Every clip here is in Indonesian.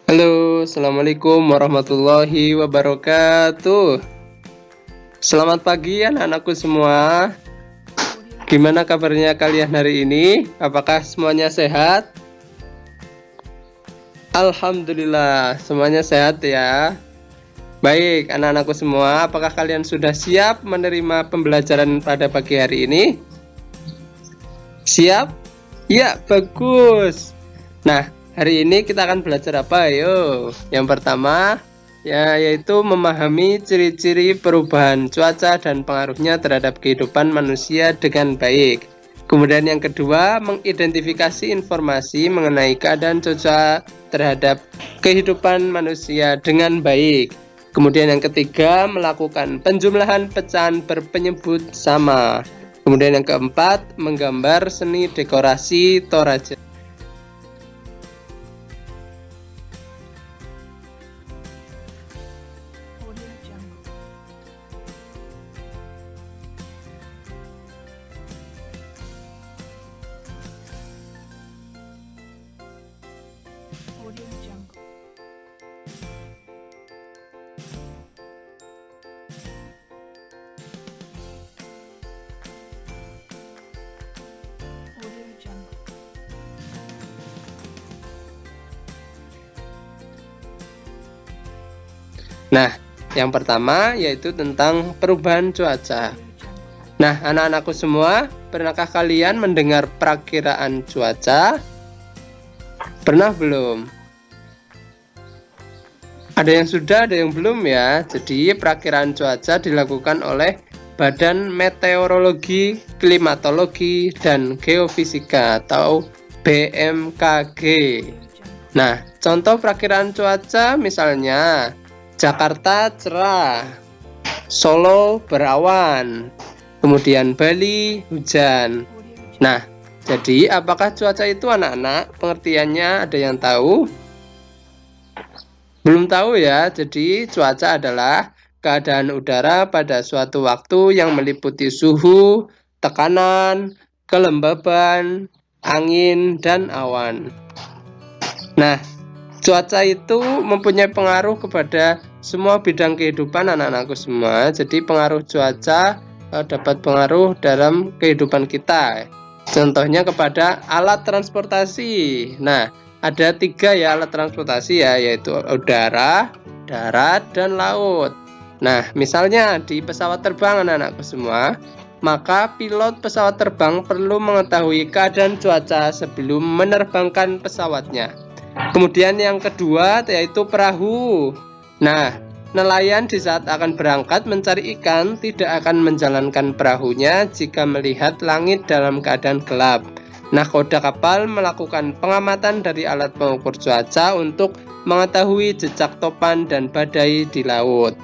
Halo, Assalamualaikum warahmatullahi wabarakatuh. Selamat pagi anak-anakku semua. Gimana kabarnya kalian hari ini? Apakah semuanya sehat? Alhamdulillah, semuanya sehat ya. Baik, anak-anakku semua, apakah kalian sudah siap menerima pembelajaran pada pagi hari ini? Siap? Ya, bagus. Nah, hari ini kita akan belajar apa? Ayo. Yang pertama, yaitu memahami ciri-ciri perubahan cuaca dan pengaruhnya terhadap kehidupan manusia dengan baik. Kemudian yang kedua, mengidentifikasi informasi mengenai keadaan cuaca terhadap kehidupan manusia dengan baik. Kemudian yang ketiga, melakukan penjumlahan pecahan berpenyebut sama. Kemudian yang keempat, menggambar seni dekorasi Toraja. Nah, yang pertama yaitu tentang perubahan cuaca. Nah, anak-anakku semua, pernahkah kalian mendengar perakiraan cuaca? Pernah belum? Ada yang sudah, ada yang belum ya. Jadi, perakiraan cuaca dilakukan oleh Badan Meteorologi, Klimatologi, dan Geofisika atau BMKG. Nah, contoh perakiraan cuaca misalnya Jakarta cerah, Solo berawan, kemudian Bali hujan. Nah, jadi apakah cuaca itu anak-anak? Pengertiannya ada yang tahu? Belum tahu ya. Jadi cuaca adalah keadaan udara pada suatu waktu yang meliputi suhu, tekanan, kelembaban, angin, dan awan. Nah, cuaca itu mempunyai pengaruh kepada semua bidang kehidupan anak-anakku semua. Jadi pengaruh cuaca dapat pengaruh dalam kehidupan kita. Contohnya kepada alat transportasi. Nah, ada 3 ya alat transportasi ya, yaitu udara, darat, dan laut. Nah, misalnya di pesawat terbang anak-anakku semua, maka pilot pesawat terbang perlu mengetahui keadaan cuaca sebelum menerbangkan pesawatnya. Kemudian yang kedua yaitu perahu. Nah, nelayan di saat akan berangkat mencari ikan tidak akan menjalankan perahunya jika melihat langit dalam keadaan gelap. Nahkoda kapal melakukan pengamatan dari alat pengukur cuaca untuk mengetahui jejak topan dan badai di laut.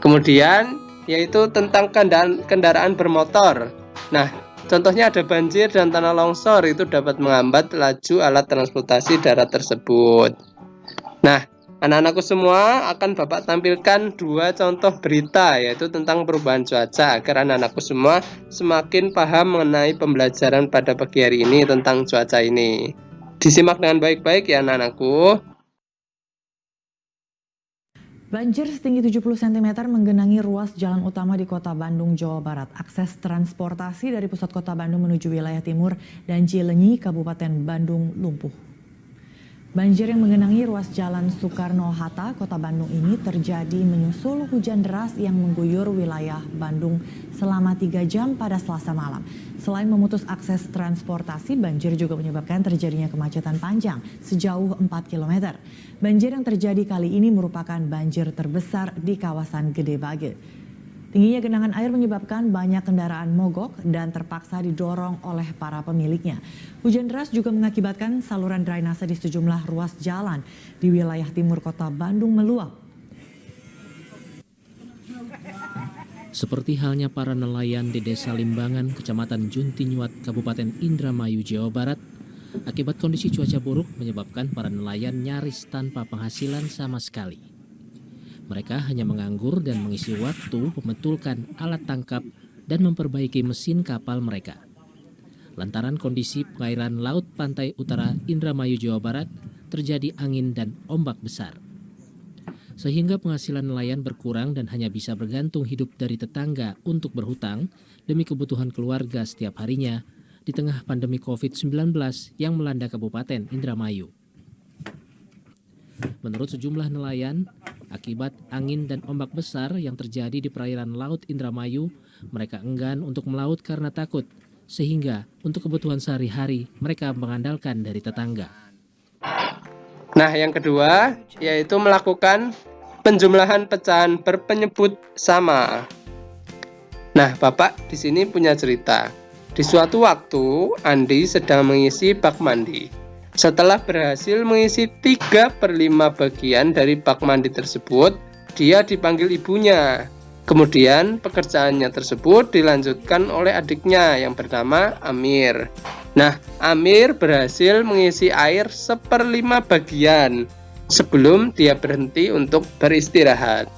Kemudian yaitu tentang kendaraan bermotor. Nah, contohnya ada banjir dan tanah longsor, itu dapat menghambat laju alat transportasi darat tersebut. Nah, anak-anakku semua, akan Bapak tampilkan 2 contoh berita, yaitu tentang perubahan cuaca, agar anak-anakku semua semakin paham mengenai pembelajaran pada pagi hari ini tentang cuaca ini. Disimak dengan baik-baik ya anak-anakku. Banjir setinggi 70 cm menggenangi ruas jalan utama di Kota Bandung, Jawa Barat. Akses transportasi dari pusat Kota Bandung menuju wilayah timur dan Cileunyi, Kabupaten Bandung lumpuh. Banjir yang menggenangi ruas Jalan Soekarno-Hatta, Kota Bandung ini terjadi menyusul hujan deras yang mengguyur wilayah Bandung selama 3 jam pada Selasa malam. Selain memutus akses transportasi, banjir juga menyebabkan terjadinya kemacetan panjang sejauh 4 km. Banjir yang terjadi kali ini merupakan banjir terbesar di kawasan Gede Bage. Tingginya genangan air menyebabkan banyak kendaraan mogok dan terpaksa didorong oleh para pemiliknya. Hujan deras juga mengakibatkan saluran drainase di sejumlah ruas jalan di wilayah timur Kota Bandung meluap. Seperti halnya para nelayan di Desa Limbangan, Kecamatan Juntinyuat, Kabupaten Indramayu, Jawa Barat, akibat kondisi cuaca buruk menyebabkan para nelayan nyaris tanpa penghasilan sama sekali. Mereka hanya menganggur dan mengisi waktu membetulkan alat tangkap dan memperbaiki mesin kapal mereka. lantaran kondisi perairan laut pantai utara Indramayu, Jawa Barat terjadi angin dan ombak besar. Sehingga penghasilan nelayan berkurang dan hanya bisa bergantung hidup dari tetangga untuk berhutang demi kebutuhan keluarga setiap harinya di tengah pandemi COVID-19 yang melanda Kabupaten Indramayu. Menurut sejumlah nelayan, akibat angin dan ombak besar yang terjadi di perairan laut Indramayu, mereka enggan untuk melaut karena takut, sehingga untuk kebutuhan sehari-hari mereka mengandalkan dari tetangga. Nah, yang kedua yaitu melakukan penjumlahan pecahan berpenyebut sama. Nah, Bapak di sini punya cerita. Di suatu waktu, Andi sedang mengisi bak mandi. Setelah berhasil mengisi 3/5 bagian dari bak mandi tersebut, dia dipanggil ibunya. Kemudian pekerjaannya tersebut dilanjutkan oleh adiknya yang bernama Amir. Nah, Amir berhasil mengisi air 1/5 bagian sebelum dia berhenti untuk beristirahat.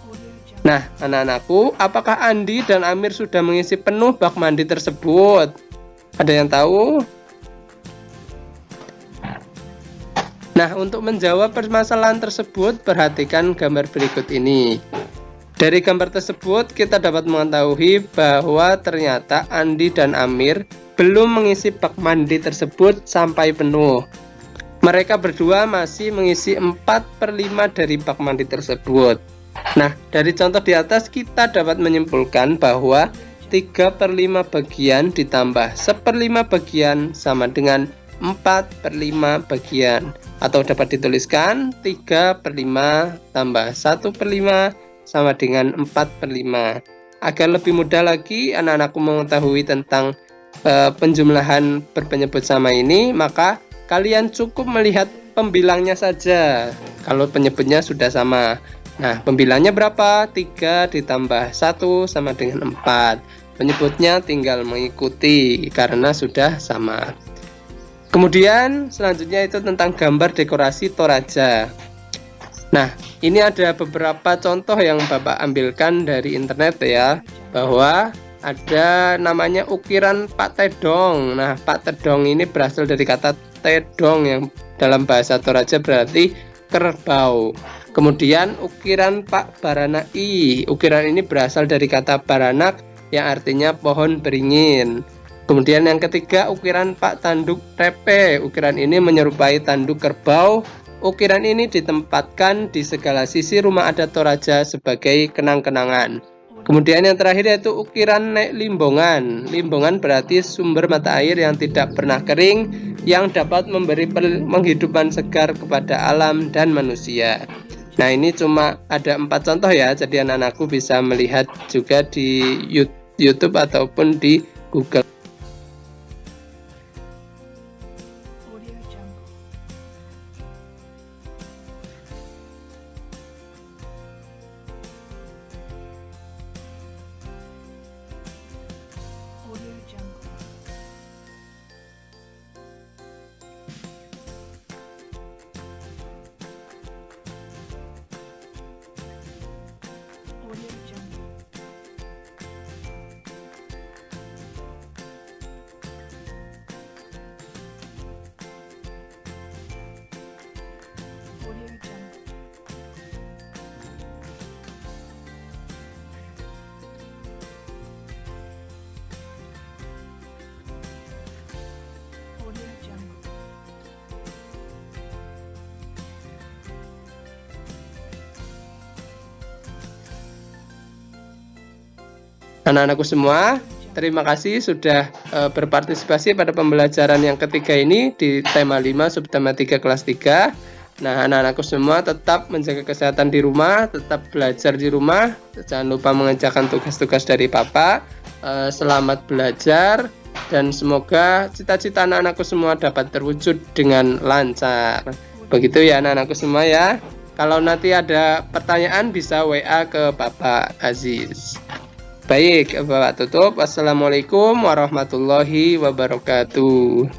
Nah, anak-anakku, apakah Andi dan Amir sudah mengisi penuh bak mandi tersebut? Ada yang tahu? Nah, untuk menjawab permasalahan tersebut, perhatikan gambar berikut ini. Dari gambar tersebut, kita dapat mengetahui bahwa ternyata Andi dan Amir belum mengisi bak mandi tersebut sampai penuh. Mereka berdua masih mengisi 4/5 dari bak mandi tersebut. Nah, dari contoh di atas kita dapat menyimpulkan bahwa 3/5 bagian ditambah 1/5 bagian sama dengan 4/5 bagian. Atau dapat dituliskan 3/5 tambah 1/5 sama dengan 4/5. Agar lebih mudah lagi anak-anakku mengetahui tentang penjumlahan berpenyebut sama ini, maka kalian cukup melihat pembilangnya saja kalau penyebutnya sudah sama. Nah, pembilangnya berapa? 3 ditambah 1 sama dengan 4. Penyebutnya tinggal mengikuti karena sudah sama. Kemudian selanjutnya itu tentang gambar dekorasi Toraja. Nah, ini ada beberapa contoh yang Bapak ambilkan dari internet ya, bahwa ada namanya ukiran Pak Tedong. Nah, Pak Tedong ini berasal dari kata tedong yang dalam bahasa Toraja berarti kerbau. Kemudian ukiran Pak Baranai. Ukiran ini berasal dari kata baranak yang artinya pohon beringin. Kemudian yang ketiga, ukiran Pak Tanduk Tepe. Ukiran ini menyerupai tanduk kerbau. Ukiran ini ditempatkan di segala sisi rumah adat Toraja sebagai kenang-kenangan. Kemudian yang terakhir yaitu ukiran Nek Limbongan. Limbongan berarti sumber mata air yang tidak pernah kering, yang dapat memberi penghidupan segar kepada alam dan manusia. Nah, ini cuma ada 4 contoh ya, jadi anak-anakku bisa melihat juga di YouTube ataupun di Google. Anak-anakku semua, terima kasih sudah berpartisipasi pada pembelajaran yang ketiga ini di tema 5 subtema 3 kelas 3. Nah, anak-anakku semua tetap menjaga kesehatan di rumah, tetap belajar di rumah. Jangan lupa mengerjakan tugas-tugas dari Papa. Selamat belajar dan semoga cita-cita anak-anakku semua dapat terwujud dengan lancar. Begitu ya anak-anakku semua ya. Kalau nanti ada pertanyaan bisa WA ke Bapak Aziz. Baik, Bapak tutup. Wassalamualaikum warahmatullahi wabarakatuh.